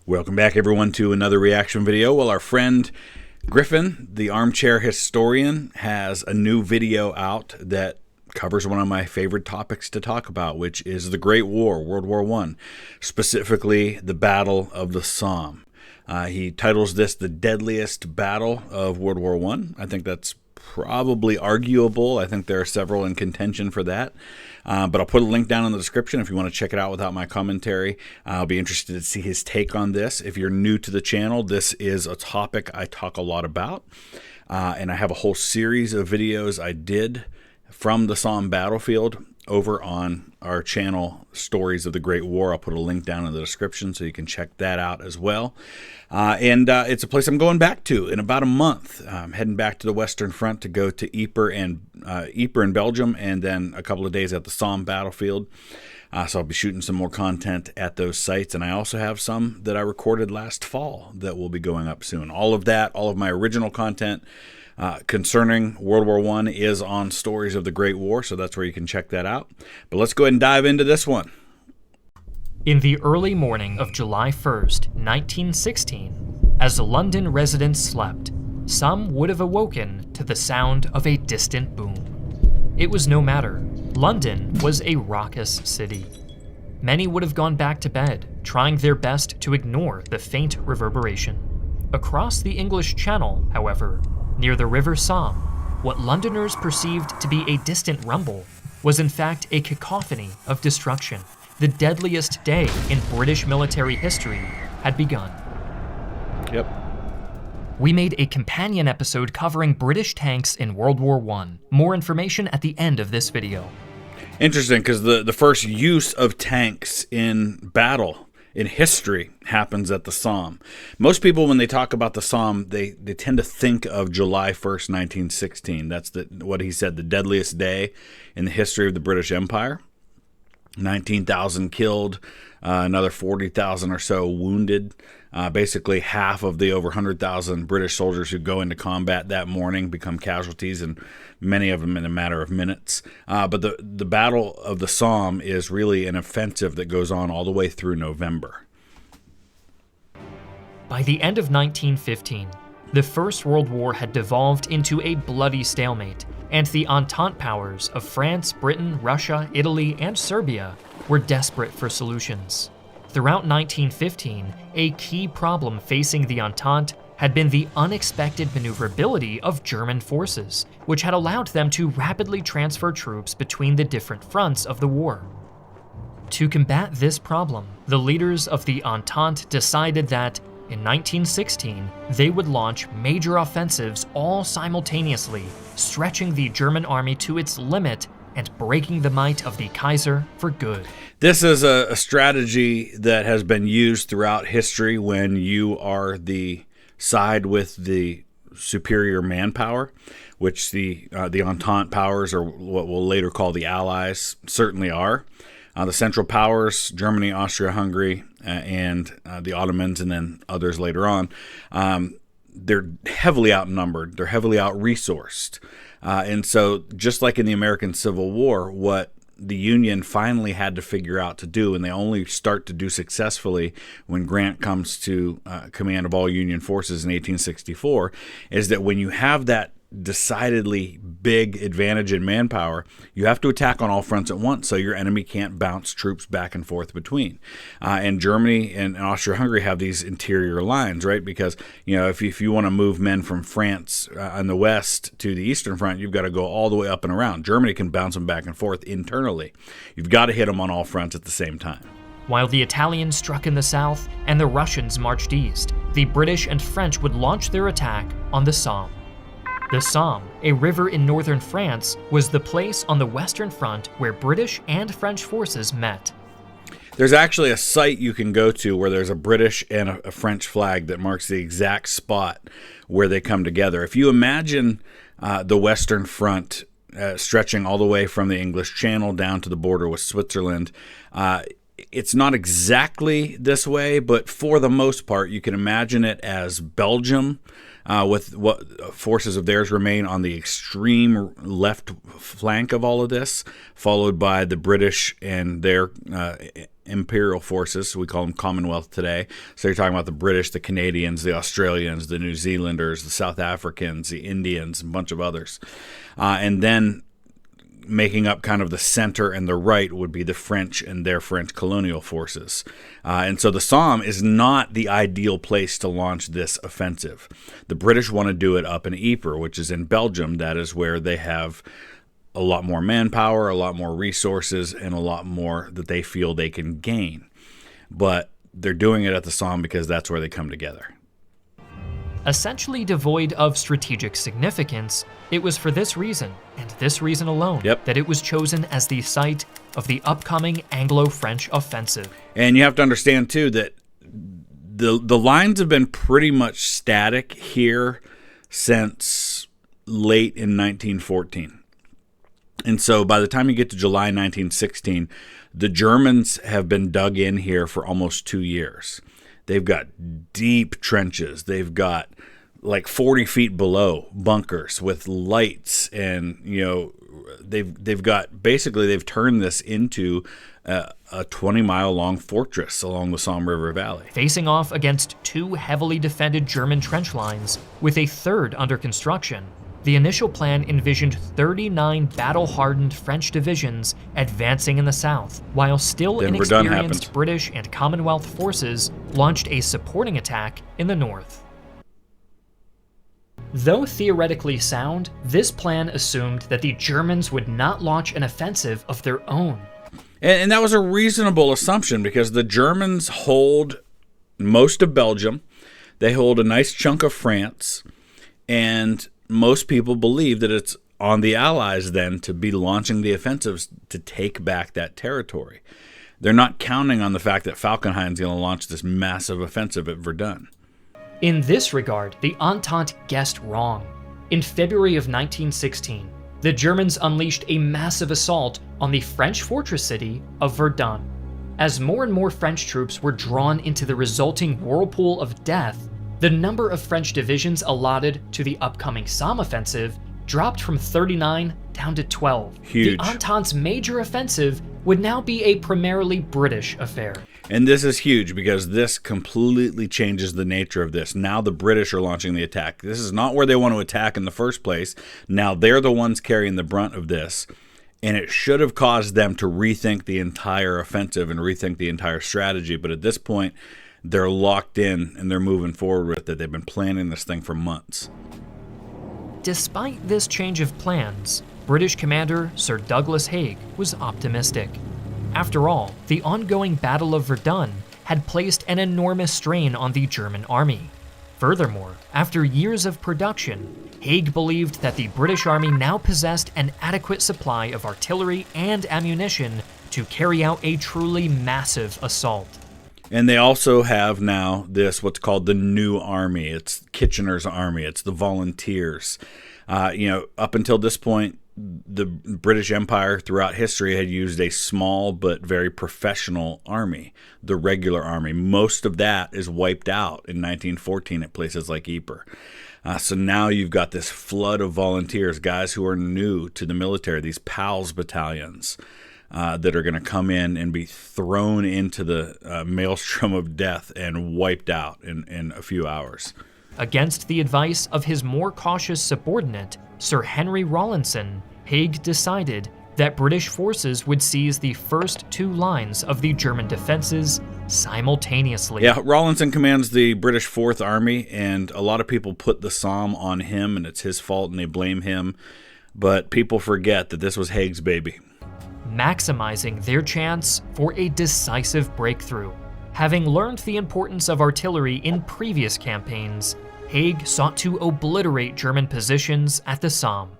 Welcome back, everyone, to another reaction video. Well, our friend Griffin, the Armchair historian, has a new video out that covers one of my favorite topics to talk about, which is the Great War, World War I, specifically the Battle of the Somme. He titles this the deadliest battle of World War I. I think that's probably arguable. I think there are several in contention for that. But I'll put a link down in the description if you want to check it out without my commentary. I'll be interested to see his take on this. If you're new to the channel, this is a topic I talk a lot about. And I have a whole series of videos I did from the Somme battlefield over on our channel, Stories of the Great War. I'll put a link down in the description so you can check that out as well. It's a place I'm going back to in about a month. I'm heading back to the Western Front to go to Ypres in Belgium, and then a couple of days at the Somme battlefield. So I'll be shooting some more content at those sites, and I also have some that I recorded last fall that will be going up soon. All of that, all of my original content concerning World War I is on Stories of the Great War, so that's where you can check that out. But let's go ahead and dive into this one. In the early morning of July 1st, 1916, as London residents slept, some would have awoken to the sound of a distant boom. It was no matter. London was a raucous city. Many would have gone back to bed, trying their best to ignore the faint reverberation. Across the English Channel, however, near the River Somme, what Londoners perceived to be a distant rumble was in fact a cacophony of destruction. The deadliest day in British military history had begun. Yep. We made a companion episode covering British tanks in World War I. More information at the end of this video. Interesting, because the first use of tanks in battle in history happens at the Somme. Most people, when they talk about the Somme, they tend to think of July 1st, 1916. That's what he said, the deadliest day in the history of the British Empire. 19,000 killed, another 40,000 or so wounded. Basically half of the over 100,000 British soldiers who go into combat that morning become casualties, and many of them in a matter of minutes. But the Battle of the Somme is really an offensive that goes on all the way through November. By the end of 1915, the First World War had devolved into a bloody stalemate, and the Entente powers of France, Britain, Russia, Italy, and Serbia were desperate for solutions. Throughout 1915, a key problem facing the Entente had been the unexpected maneuverability of German forces, which had allowed them to rapidly transfer troops between the different fronts of the war. To combat this problem, the leaders of the Entente decided that, in 1916, they would launch major offensives all simultaneously, stretching the German army to its limit and breaking the might of the Kaiser for good. This is a strategy that has been used throughout history when you are the side with the superior manpower, which the Entente powers, or what we'll later call the Allies, certainly are. The Central Powers, Germany, Austria-Hungary, and the Ottomans, and then others later on, they're heavily outnumbered. They're heavily out-resourced. And so just like in the American Civil War, what the Union finally had to figure out to do, and they only start to do successfully when Grant comes to command of all Union forces in 1864, is that when you have that decidedly big advantage in manpower, you have to attack on all fronts at once so your enemy can't bounce troops back and forth between. And Germany and Austria-Hungary have these interior lines, right? Because, you know, if you want to move men from France on the west to the Eastern Front, you've got to go all the way up and around. Germany can bounce them back and forth internally. You've got to hit them on all fronts at the same time. While the Italians struck in the south and the Russians marched east, the British and French would launch their attack on the Somme. The Somme, a river in northern France, was the place on the Western Front where British and French forces met. There's actually a site you can go to where there's a British and a French flag that marks the exact spot where they come together. If you imagine the Western Front stretching all the way from the English Channel down to the border with Switzerland, it's not exactly this way, but for the most part, you can imagine it as Belgium, with what forces of theirs remain on the extreme left flank of all of this, followed by the British and their imperial forces. We call them Commonwealth today. So you're talking about the British, the Canadians, the Australians, the New Zealanders, the South Africans, the Indians, a bunch of others. And then making up kind of the center and the right would be the French and their French colonial forces. And so the Somme is not the ideal place to launch this offensive. The British want to do it up in Ypres, which is in Belgium. That is where they have a lot more manpower, a lot more resources, and a lot more that they feel they can gain. But they're doing it at the Somme because that's where they come together. Essentially devoid of strategic significance, it was for this reason, and this reason alone, that it was chosen as the site of the upcoming Anglo-French offensive. And you have to understand, too, that the lines have been pretty much static here since late in 1914. And so by the time you get to July 1916, the Germans have been dug in here for almost 2 years. They've got deep trenches. They've got like 40 feet below bunkers with lights, and they've got, basically they've turned this into a 20-mile long fortress along the Somme River Valley, facing off against 2 heavily defended German trench lines with a third under construction. The initial plan envisioned 39 battle-hardened French divisions advancing in the south, while still inexperienced British and Commonwealth forces launched a supporting attack in the north. Though theoretically sound, this plan assumed that the Germans would not launch an offensive of their own. And that was a reasonable assumption, because the Germans hold most of Belgium, they hold a nice chunk of France, and most people believe that it's on the Allies then to be launching the offensives to take back that territory. They're not counting on the fact that Falkenhayn's going to launch this massive offensive at Verdun. In this regard, the Entente guessed wrong. In February of 1916, the Germans unleashed a massive assault on the French fortress city of Verdun. As more and more French troops were drawn into the resulting whirlpool of death, the number of French divisions allotted to the upcoming Somme offensive dropped from 39 down to 12. Huge. The Entente's major offensive would now be a primarily British affair. And this is huge, because this completely changes the nature of this. Now the British are launching the attack. This is not where they want to attack in the first place. Now they're the ones carrying the brunt of this. And it should have caused them to rethink the entire offensive and rethink the entire strategy. But at this point, they're locked in and they're moving forward with it. They've been planning this thing for months. Despite this change of plans, British commander Sir Douglas Haig was optimistic. After all, the ongoing Battle of Verdun had placed an enormous strain on the German army. Furthermore, after years of production, Haig believed that the British army now possessed an adequate supply of artillery and ammunition to carry out a truly massive assault. And they also have now this, what's called the New Army. It's Kitchener's army. It's the volunteers. Up until this point, the British Empire throughout history had used a small but very professional army, the regular army. Most of that is wiped out in 1914 at places like Ypres. So now you've got this flood of volunteers, guys who are new to the military, these PALS battalions. That are going to come in and be thrown into the maelstrom of death and wiped out in a few hours. Against the advice of his more cautious subordinate, Sir Henry Rawlinson, Haig decided that British forces would seize the first 2 lines of the German defenses simultaneously. Yeah, Rawlinson commands the British 4th Army, and a lot of people put the Somme on him, and it's his fault, and they blame him. But people forget that this was Haig's baby. Maximizing their chance for a decisive breakthrough. Having learned the importance of artillery in previous campaigns, Haig sought to obliterate German positions at the Somme.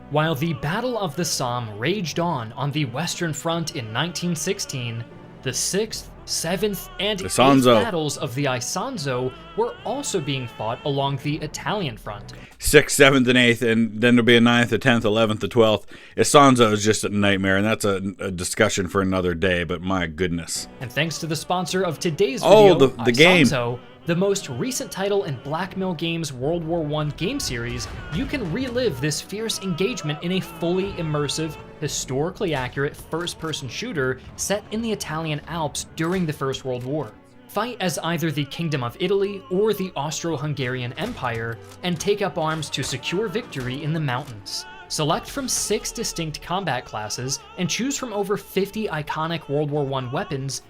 While the Battle of the Somme raged on the Western Front in 1916, the 6th, 7th, and 8th battles of the Isonzo were also being fought along the Italian front. 6th, 7th, and 8th, and then there'll be a 9th, a 10th, 11th, a 12th. Isonzo is just a nightmare, and that's a discussion for another day, but my goodness. And thanks to the sponsor of today's video, the game. Isonzo, the most recent title in Blackmill Games' World War I game series, you can relive this fierce engagement in a fully immersive, historically accurate first-person shooter set in the Italian Alps during the First World War. Fight as either the Kingdom of Italy or the Austro-Hungarian Empire, and take up arms to secure victory in the mountains. Select from 6 distinct combat classes and choose from over 50 iconic World War I weapons.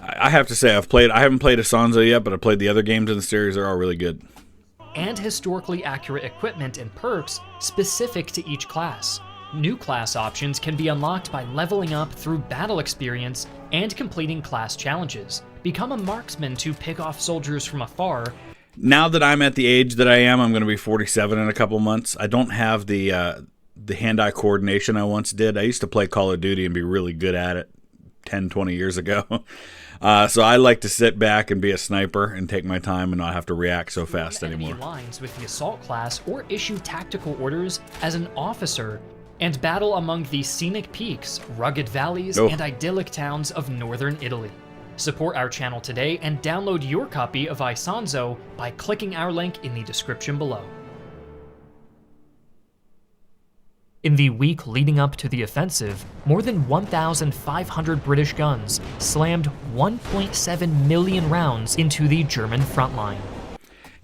I have to say, I haven't played Asanzo yet, but I played the other games in the series. They're all really good. And historically accurate equipment and perks specific to each class. New class options can be unlocked by leveling up through battle experience and completing class challenges. Become a marksman to pick off soldiers from afar. Now that I'm at the age that I am, I'm going to be 47 in a couple months. I don't have the hand-eye coordination I once did. I used to play Call of Duty and be really good at it 10, 20 years ago. So I like to sit back and be a sniper and take my time and not have to react so fast anymore. Enemy lines with the assault class or issue tactical orders as an officer and battle among the scenic peaks, rugged valleys, and idyllic towns of northern Italy. Support our channel today and download your copy of Isanzo by clicking our link in the description below. In the week leading up to the offensive, more than 1,500 British guns slammed 1.7 million rounds into the German front line.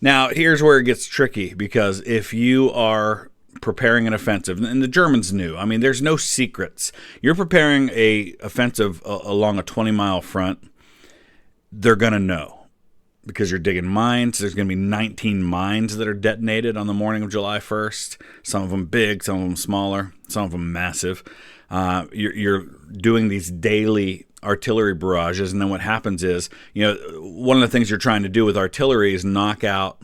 Now, here's where it gets tricky, because if you are preparing an offensive, and the Germans knew, I mean, there's no secrets. You're preparing a offensive along a 20-mile front, they're going to know. Because you're digging mines. There's going to be 19 mines that are detonated on the morning of July 1st. Some of them big, some of them smaller, some of them massive. You're doing these daily artillery barrages, and then what happens is, one of the things you're trying to do with artillery is knock out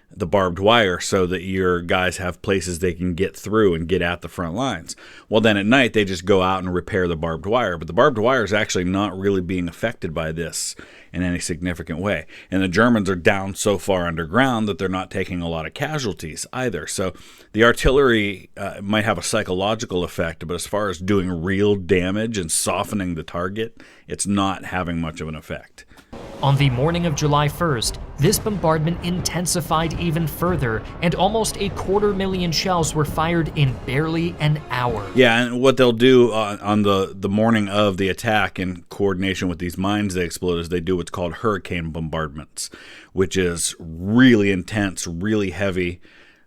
the barbed wire so that your guys have places they can get through and get at the front lines. Well, then at night they just go out and repair the barbed wire, but the barbed wire is actually not really being affected by this in any significant way. And the Germans are down so far underground that they're not taking a lot of casualties either. So the artillery might have a psychological effect, but as far as doing real damage and softening the target, it's not having much of an effect. On the morning of July 1st, this bombardment intensified even further, and almost 250,000 shells were fired in barely an hour. Yeah, and what they'll do on the morning of the attack, in coordination with these mines they explode, is they do what's called hurricane bombardments, which is really intense, really heavy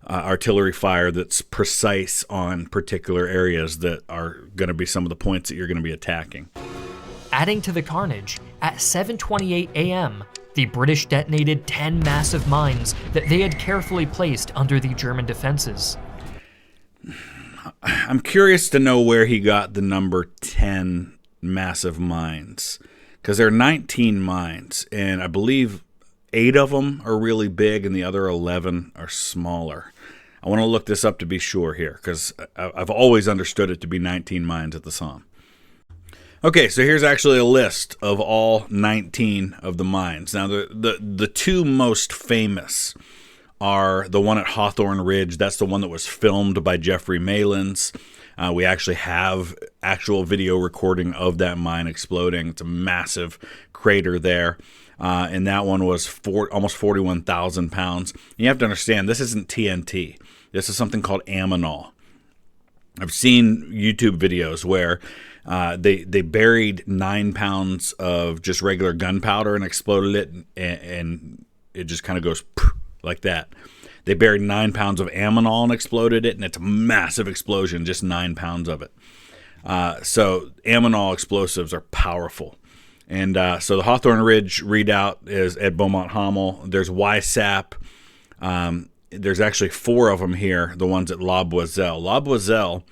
artillery fire that's precise on particular areas that are going to be some of the points that you're going to be attacking. Adding to the carnage, at 7:28 a.m., the British detonated 10 massive mines that they had carefully placed under the German defenses. I'm curious to know where he got the number 10 massive mines, because there are 19 mines, and I believe 8 of them are really big and the other 11 are smaller. I want to look this up to be sure here, because I've always understood it to be 19 mines at the Somme. Okay, so here's actually a list of all 19 of the mines. Now, the two most famous are the one at Hawthorne Ridge. That's the one that was filmed by Jeffrey Malins. We actually have actual video recording of that mine exploding. It's a massive crater there. And that one was almost 41,000 pounds. You have to understand, this isn't TNT. This is something called ammonol. I've seen YouTube videos where they buried 9 pounds of just regular gunpowder and exploded it, and it just kind of goes like that. They buried 9 pounds of ammonol and exploded it, and it's a massive explosion, just 9 pounds of it. So ammonol explosives are powerful. And so the Hawthorne Ridge redoubt is at Beaumont Hamel. There's YSAP. There's actually 4 of them here, the ones at La Boiselle. La Boiselle,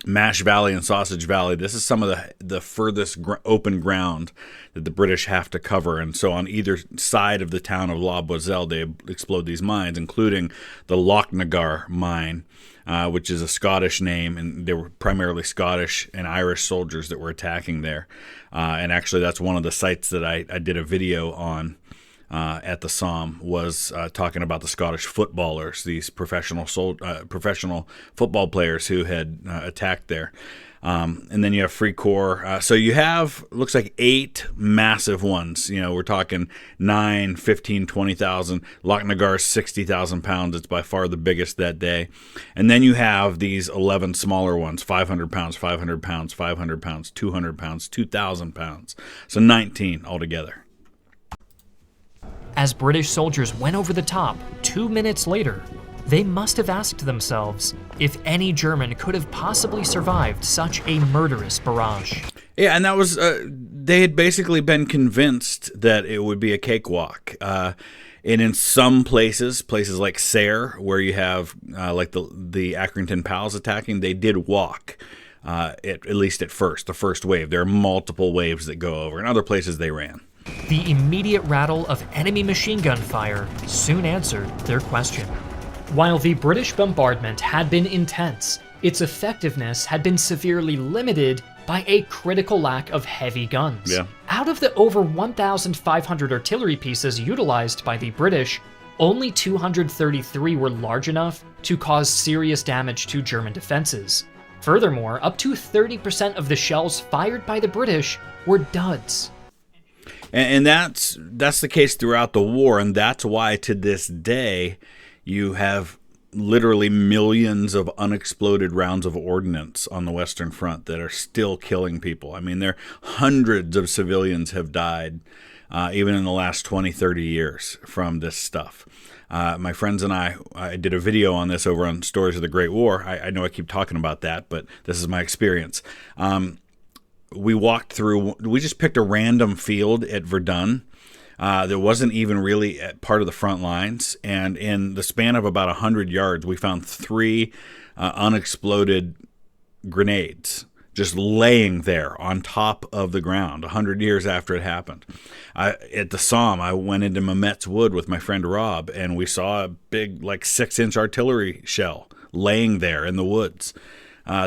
Mash Valley and Sausage Valley, this is some of the furthest open ground that the British have to cover. And so on either side of the town of La Boiselle, they explode these mines, including the Lochnagar mine, which is a Scottish name, and they were primarily Scottish and Irish soldiers that were attacking there. And actually, that's one of the sites that I did a video on at the Somme, was talking about the Scottish footballers, these professional football players who had attacked there. And then you have Free Corps. So you have, looks like 8 massive ones. You know, we're talking 9, 15, 20,000. Lochnagar's 60,000 pounds. It's by far the biggest that day. And then you have these 11 smaller ones, 500 pounds, 500 pounds, 500 pounds, 200 pounds, 2,000 pounds. So 19 altogether. As British soldiers went over the top 2 minutes later, they must have asked themselves if any German could have possibly survived such a murderous barrage. Yeah, and that was, they had basically been convinced that it would be a cakewalk. And in some places like Serre, where you have like the Accrington Pals attacking, they did walk, at least at first, the first wave. There are multiple waves that go over. In other places, they ran. The immediate rattle of enemy machine gun fire soon answered their question. While the British bombardment had been intense, its effectiveness had been severely limited by a critical lack of heavy guns. Yeah. Out of the over 1,500 artillery pieces utilized by the British, only 233 were large enough to cause serious damage to German defenses. Furthermore, up to 30% of the shells fired by the British were duds. And that's the case throughout the war, and that's why to this day you have literally millions of unexploded rounds of ordnance on the Western Front that are still killing people. I mean, hundreds of civilians have died even in the last 20, 30 years from this stuff. My friends and I did a video on this over on Stories of the Great War. I know I keep talking about that, but this is my experience. We walked through, we just picked a random field at Verdun. There wasn't even really part of the front lines. And in the span of about 100 yards, we found 3 unexploded grenades just laying there on top of the ground 100 years after it happened. At the Somme, I went into Mametz Wood with my friend Rob, and we saw a big, like 6-inch artillery shell laying there in the woods.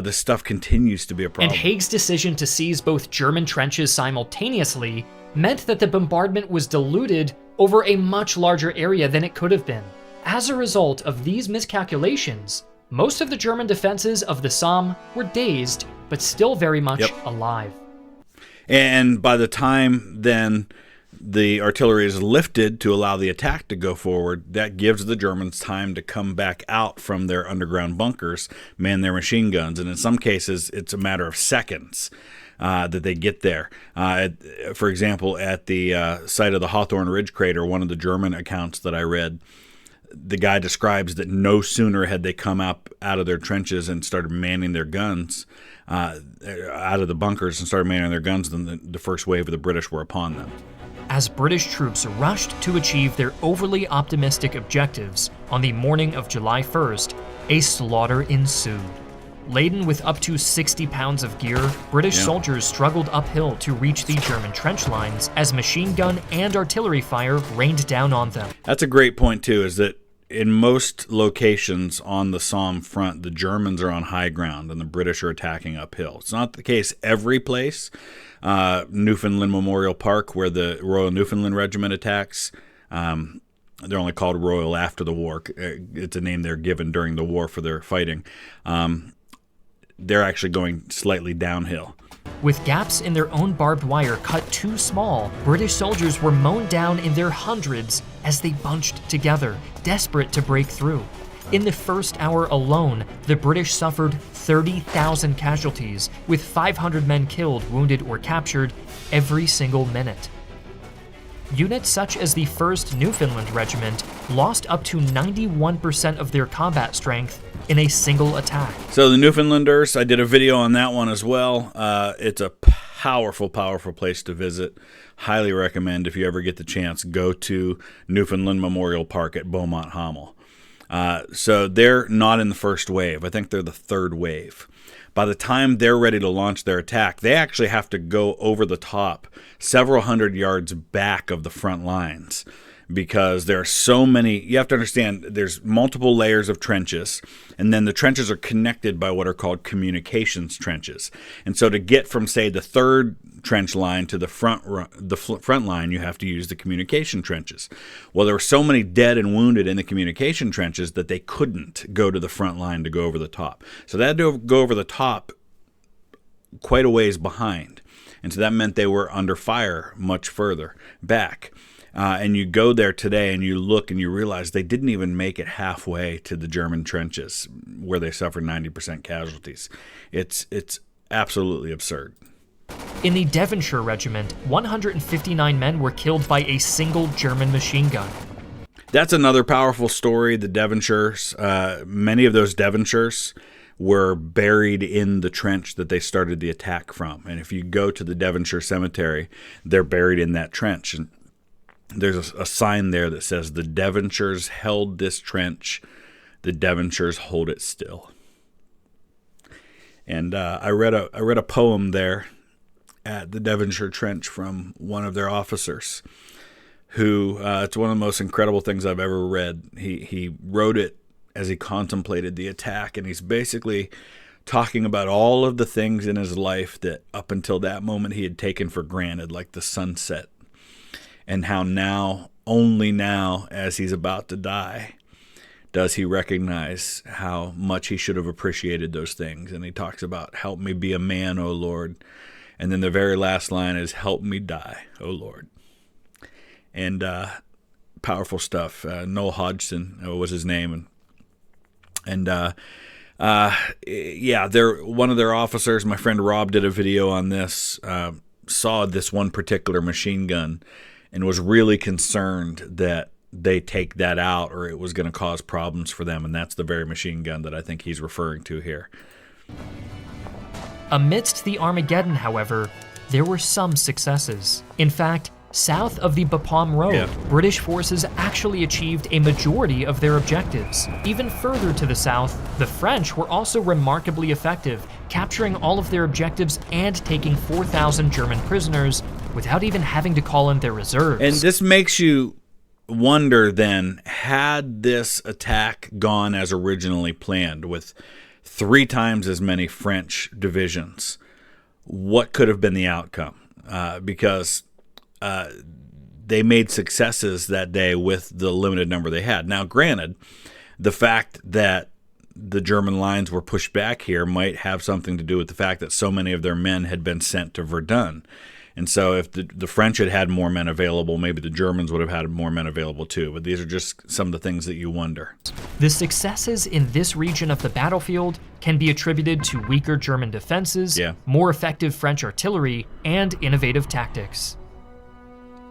This stuff continues to be a problem. And Haig's decision to seize both German trenches simultaneously meant that the bombardment was diluted over a much larger area than it could have been. As a result of these miscalculations, most of the German defenses of the Somme were dazed, but still very much alive. And by the time then the artillery is lifted to allow the attack to go forward, that gives the Germans time to come back out from their underground bunkers, man their machine guns, and in some cases it's a matter of seconds that they get there. For example, at the site of the Hawthorne Ridge crater, one of the German accounts that I read, the guy describes that no sooner had they come up out of their trenches and started manning their guns, out of the bunkers and started manning their guns, than the first wave of the British were upon them. As British troops rushed to achieve their overly optimistic objectives on the morning of July 1st, a slaughter ensued. Laden with up to 60 pounds of gear, British soldiers struggled uphill to reach the German trench lines as machine gun and artillery fire rained down on them. That's a great point, too, is that in most locations on the Somme front, the Germans are on high ground and the British are attacking uphill. It's not the case every place. Newfoundland Memorial Park, where the Royal Newfoundland Regiment attacks, they're only called Royal after the war. It's a name they're given during the war for their fighting. They're actually going slightly downhill. With gaps in their own barbed wire cut too small, British soldiers were mown down in their hundreds as they bunched together, desperate to break through. In the first hour alone, the British suffered 30,000 casualties, with 500 men killed, wounded, or captured every single minute. Units such as the 1st Newfoundland Regiment lost up to 91% of their combat strength in a single attack. So the Newfoundlanders, I did a video on that one as well. It's a powerful, powerful place to visit. Highly recommend, if you ever get the chance, go to Newfoundland Memorial Park at Beaumont-Hamel. So they're not in the first wave. I think they're the third wave. By the time they're ready to launch their attack, they actually have to go over the top several hundred yards back of the front lines, because there are so many. You have to understand, there's multiple layers of trenches, and then the trenches are connected by what are called communications trenches. And so to get from, say, the third trench line to the front line, you have to use the communication trenches. Well, there were so many dead and wounded in the communication trenches that they couldn't go to the front line to go over the top. So they had to go over the top quite a ways behind. And so that meant they were under fire much further back. And you go there today and you look and you realize they didn't even make it halfway to the German trenches where they suffered 90% casualties. It's absolutely absurd. In the Devonshire Regiment, 159 men were killed by a single German machine gun. That's another powerful story. The Devonshires, many of those Devonshires were buried in the trench that they started the attack from. And if you go to the Devonshire Cemetery, they're buried in that trench. And there's a sign there that says, "The Devonshires held this trench. The Devonshires hold it still." And I read a poem there at the Devonshire Trench from one of their officers, who it's one of the most incredible things I've ever read. He wrote it as he contemplated the attack, and he's basically talking about all of the things in his life that up until that moment he had taken for granted, like the sunset, and how now, only now, as he's about to die, does he recognize how much he should have appreciated those things. And he talks about, "Help me be a man, O Lord." And then the very last line is, "Help me die, O Lord." And powerful stuff. Noel Hodgson was his name. And one of their officers, my friend Rob did a video on this, saw this one particular machine gun and was really concerned that they take that out or it was going to cause problems for them. And that's the very machine gun that I think he's referring to here. Amidst the Armageddon, however, there were some successes. In fact, south of the Bapaume Road, British forces actually achieved a majority of their objectives. Even further to the south, the French were also remarkably effective, capturing all of their objectives and taking 4,000 German prisoners without even having to call in their reserves. And this makes you wonder then, had this attack gone as originally planned with 3 times as many French divisions, what could have been the outcome? Because they made successes that day with the limited number they had. Now, granted, the fact that the German lines were pushed back here might have something to do with the fact that so many of their men had been sent to Verdun. And so if the French had had more men available, maybe the Germans would have had more men available too. But these are just some of the things that you wonder. The successes in this region of the battlefield can be attributed to weaker German defenses, more effective French artillery, and innovative tactics.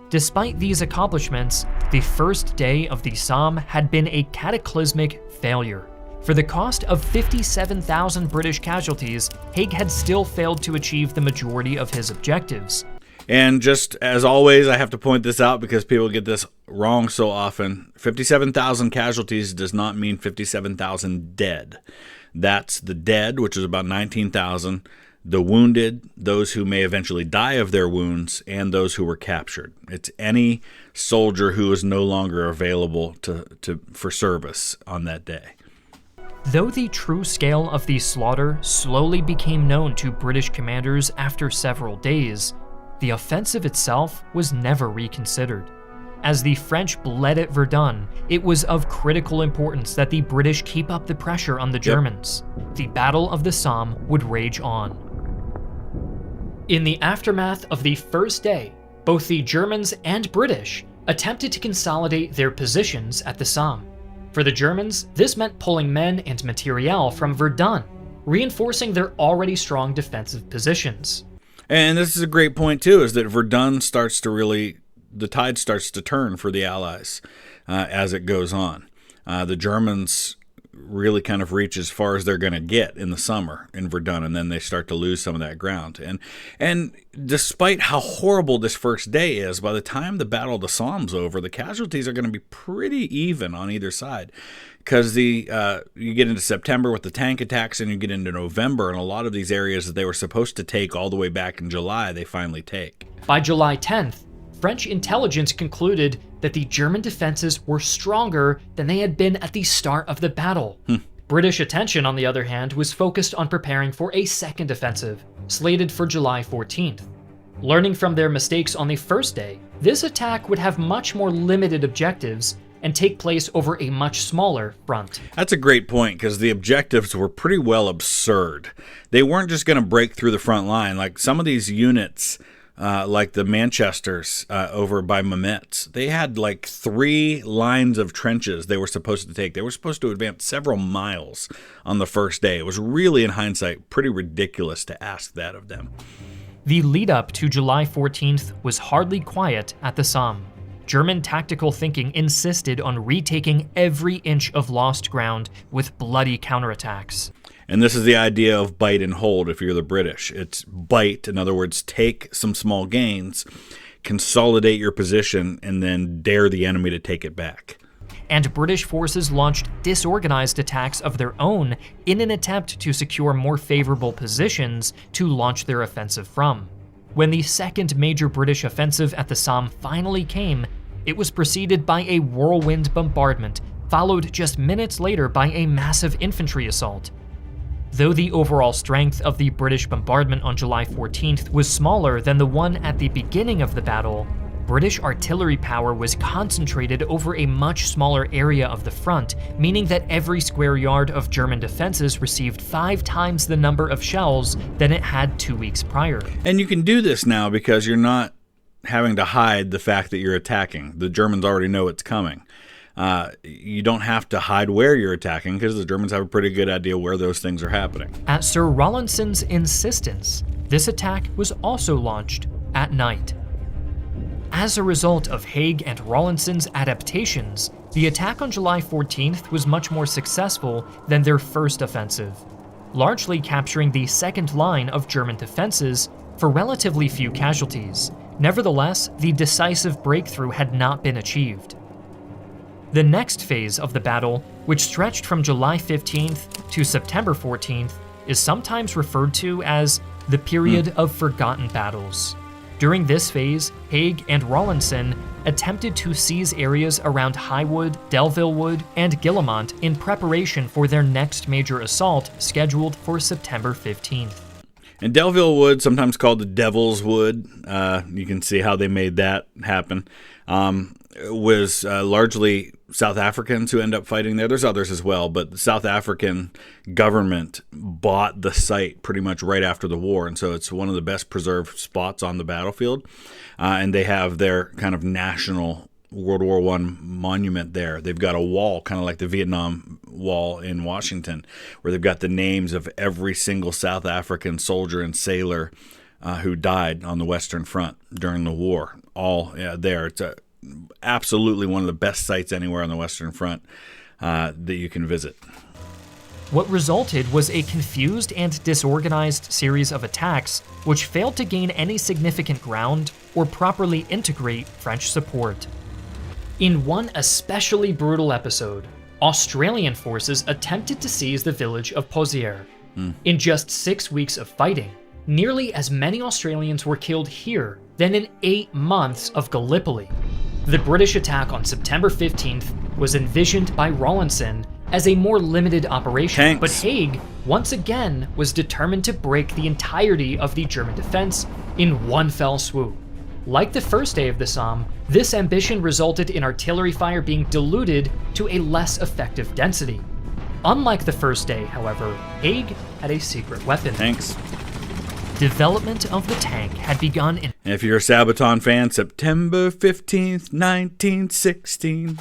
Despite these accomplishments, the first day of the Somme had been a cataclysmic failure. For the cost of 57,000 British casualties, Haig had still failed to achieve the majority of his objectives. And just as always, I have to point this out because people get this wrong so often. 57,000 casualties does not mean 57,000 dead. That's the dead, which is about 19,000, the wounded, those who may eventually die of their wounds, and those who were captured. It's any soldier who is no longer available for service on that day. Though the true scale of the slaughter slowly became known to British commanders after several days, the offensive itself was never reconsidered. As the French bled at Verdun, it was of critical importance that the British keep up the pressure on the Germans. The Battle of the Somme would rage on. In the aftermath of the first day, both the Germans and British attempted to consolidate their positions at the Somme. For the Germans, this meant pulling men and materiel from Verdun, reinforcing their already strong defensive positions. And this is a great point too, is that Verdun starts to the tide starts to turn for the Allies as it goes on. The Germans really kind of reach as far as they're going to get in the summer in Verdun, and then they start to lose some of that ground. And despite how horrible this first day is, by the time the Battle of the Somme's over, the casualties are going to be pretty even on either side, because you get into September with the tank attacks, and you get into November, and a lot of these areas that they were supposed to take all the way back in July, they finally take. By July 10th, French intelligence concluded that the German defenses were stronger than they had been at the start of the battle. British attention, on the other hand, was focused on preparing for a second offensive, slated for July 14th. Learning from their mistakes on the first day, this attack would have much more limited objectives and take place over a much smaller front. That's a great point, because the objectives were pretty well absurd. They weren't just going to break through the front line. Like some of these units, like the Manchesters over by Mametz, they had like 3 lines of trenches they were supposed to take. They were supposed to advance several miles on the first day. It was really, in hindsight, pretty ridiculous to ask that of them. The lead-up to July 14th was hardly quiet at the Somme. German tactical thinking insisted on retaking every inch of lost ground with bloody counterattacks. And this is the idea of bite and hold if you're the British. It's bite, in other words, take some small gains, consolidate your position, and then dare the enemy to take it back. And British forces launched disorganized attacks of their own in an attempt to secure more favorable positions to launch their offensive from. When the second major British offensive at the Somme finally came, it was preceded by a whirlwind bombardment, followed just minutes later by a massive infantry assault. Though the overall strength of the British bombardment on July 14th was smaller than the one at the beginning of the battle, British artillery power was concentrated over a much smaller area of the front, meaning that every square yard of German defenses received 5 times the number of shells than it had 2 weeks prior. And you can do this now because you're not having to hide the fact that you're attacking. The Germans already know it's coming. You don't have to hide where you're attacking because the Germans have a pretty good idea where those things are happening. At Sir Rawlinson's insistence, this attack was also launched at night. As a result of Haig and Rawlinson's adaptations, the attack on July 14th was much more successful than their first offensive, largely capturing the second line of German defenses for relatively few casualties. Nevertheless, the decisive breakthrough had not been achieved. The next phase of the battle, which stretched from July 15th to September 14th, is sometimes referred to as the period of forgotten battles. During this phase, Haig and Rawlinson attempted to seize areas around Highwood, Delville Wood, and Guillemont in preparation for their next major assault scheduled for September 15th. And Delville Wood, sometimes called the Devil's Wood, you can see how they made that happen, was largely South Africans who end up fighting there. There's others as well, but the South African government bought the site pretty much right after the war, and so it's one of the best preserved spots on the battlefield. And they have their kind of national World War I monument there. They've got a wall, kind of like the Vietnam Wall in Washington, where they've got the names of every single South African soldier and sailor who died on the Western Front during the war. All there. It's absolutely one of the best sites anywhere on the Western Front that you can visit. What resulted was a confused and disorganized series of attacks which failed to gain any significant ground or properly integrate French support. In one especially brutal episode, Australian forces attempted to seize the village of Pozières. In just 6 weeks of fighting, nearly as many Australians were killed here than in 8 months of Gallipoli. The British attack on September 15th was envisioned by Rawlinson as a more limited operation, but Haig once again was determined to break the entirety of the German defense in one fell swoop. Like the first day of the Somme, this ambition resulted in artillery fire being diluted to a less effective density. Unlike the first day, however, Haig had a secret weapon. Tanks. Development of the tank had begun in... If you're a Sabaton fan, September 15th, 1916.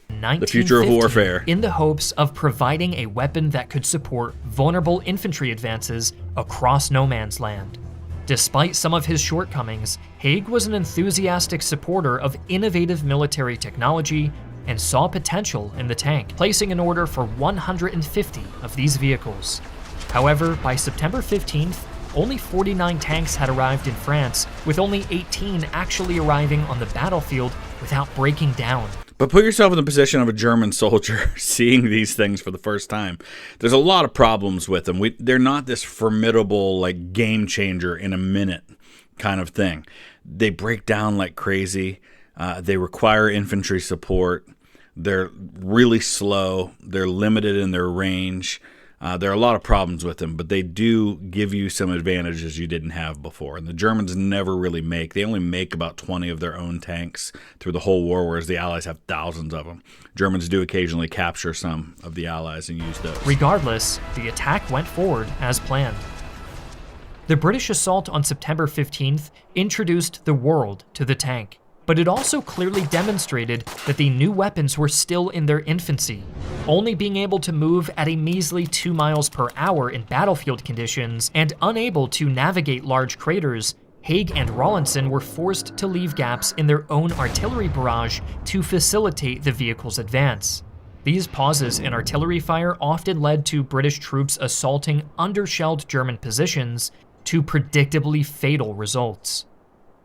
The future of warfare. In the hopes of providing a weapon that could support vulnerable infantry advances across no man's land. Despite some of his shortcomings, Haig was an enthusiastic supporter of innovative military technology and saw potential in the tank, placing an order for 150 of these vehicles. However, by September 15th, only 49 tanks had arrived in France, with only 18 actually arriving on the battlefield without breaking down. But put yourself in the position of a German soldier seeing these things for the first time. There's a lot of problems with them. They're not this formidable, like, game changer in a minute kind of thing. They break down like crazy. They require infantry support. They're really slow. They're limited in their range. There are a lot of problems with them, but they do give you some advantages you didn't have before. And the Germans never really they only make about 20 of their own tanks through the whole war, whereas the Allies have thousands of them. Germans do occasionally capture some of the Allies and use those. Regardless, the attack went forward as planned. The British assault on September 15th introduced the world to the tank, but it also clearly demonstrated that the new weapons were still in their infancy, only being able to move at a measly 2 miles per hour in battlefield conditions and unable to navigate large craters. Haig and Rawlinson were forced to leave gaps in their own artillery barrage to facilitate the vehicle's advance. These pauses in artillery fire often led to British troops assaulting undershelled German positions to predictably fatal results.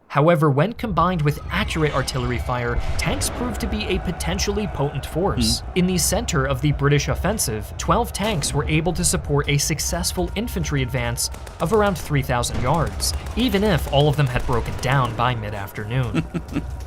However, when combined with accurate artillery fire, tanks proved to be a potentially potent force. In the center of the British offensive, 12 tanks were able to support a successful infantry advance of around 3,000 yards, even if all of them had broken down by mid-afternoon.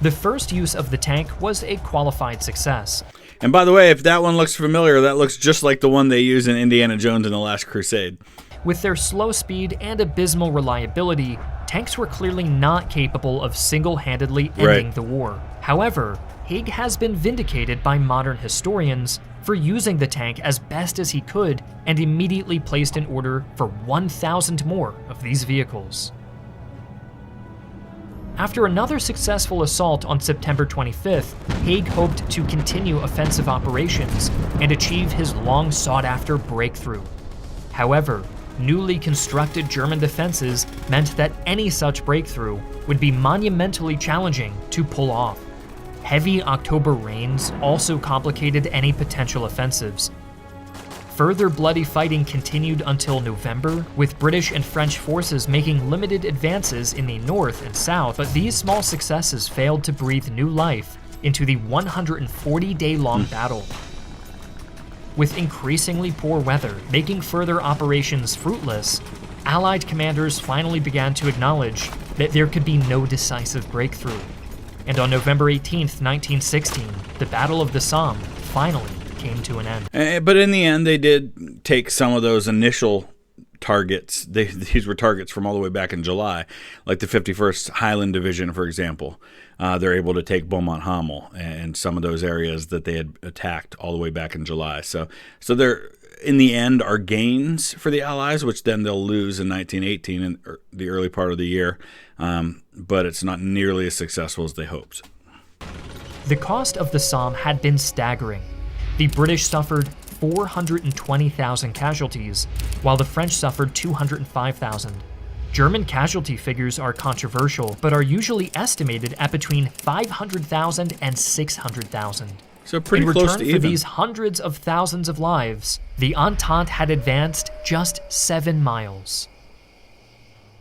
The first use of the tank was a qualified success. And by the way, if that one looks familiar, that looks just like the one they use in Indiana Jones in The Last Crusade. With their slow speed and abysmal reliability, tanks were clearly not capable of single-handedly ending the war. However, Haig has been vindicated by modern historians for using the tank as best as he could and immediately placed an order for 1,000 more of these vehicles. After another successful assault on September 25th, Haig hoped to continue offensive operations and achieve his long-sought-after breakthrough. However, newly constructed German defenses meant that any such breakthrough would be monumentally challenging to pull off. Heavy October rains also complicated any potential offensives. Further bloody fighting continued until November, with British and French forces making limited advances in the north and south, but these small successes failed to breathe new life into the 140-day-long battle. With increasingly poor weather making further operations fruitless, Allied commanders finally began to acknowledge that there could be no decisive breakthrough. And on November 18, 1916, the Battle of the Somme finally came to an end. But in the end, they did take some of those initial targets. These were targets from all the way back in July, like the 51st Highland Division, for example. They're able to take Beaumont-Hamel and some of those areas that they had attacked all the way back in July. So there, in the end, are gains for the Allies, which then they'll lose in 1918 in the early part of the year. But it's not nearly as successful as they hoped. The cost of the Somme had been staggering. The British suffered 420,000 casualties, while the French suffered 205,000. German casualty figures are controversial, but are usually estimated at between 500,000 and 600,000. So pretty close to even. In return for these hundreds of thousands of lives, the Entente had advanced just 7 miles.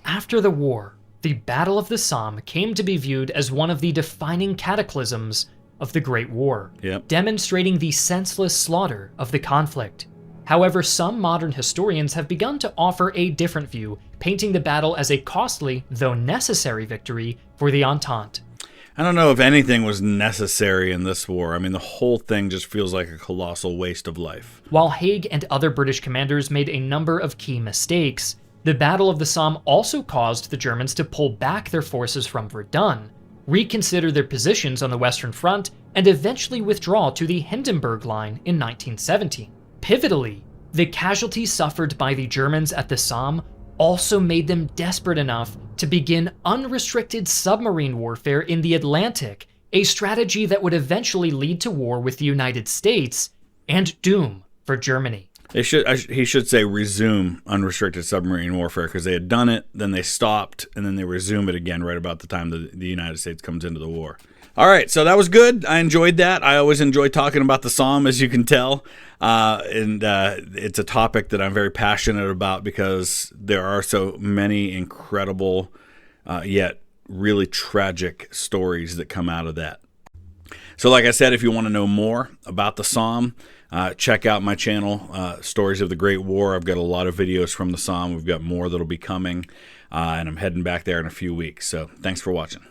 After the war, the Battle of the Somme came to be viewed as one of the defining cataclysms of the Great War, demonstrating the senseless slaughter of the conflict. However, some modern historians have begun to offer a different view, painting the battle as a costly, though necessary, victory for the Entente. I don't know if anything was necessary in this war. I mean, the whole thing just feels like a colossal waste of life. While Haig and other British commanders made a number of key mistakes, the Battle of the Somme also caused the Germans to pull back their forces from Verdun, reconsider their positions on the Western Front, and eventually withdraw to the Hindenburg Line in 1917. Pivotally, the casualties suffered by the Germans at the Somme also made them desperate enough to begin unrestricted submarine warfare in the Atlantic, a strategy that would eventually lead to war with the United States and doom for Germany. He should say resume unrestricted submarine warfare, because they had done it, then they stopped, and then they resume it again right about the time the United States comes into the war. All right, so that was good. I enjoyed that. I always enjoy talking about the Somme, as you can tell. And it's a topic that I'm very passionate about because there are so many incredible, yet really tragic stories that come out of that. So like I said, if you want to know more about the Somme, check out my channel, Stories of the Great War. I've got a lot of videos from the Somme. We've got more that'll be coming, and I'm heading back there in a few weeks. So thanks for watching.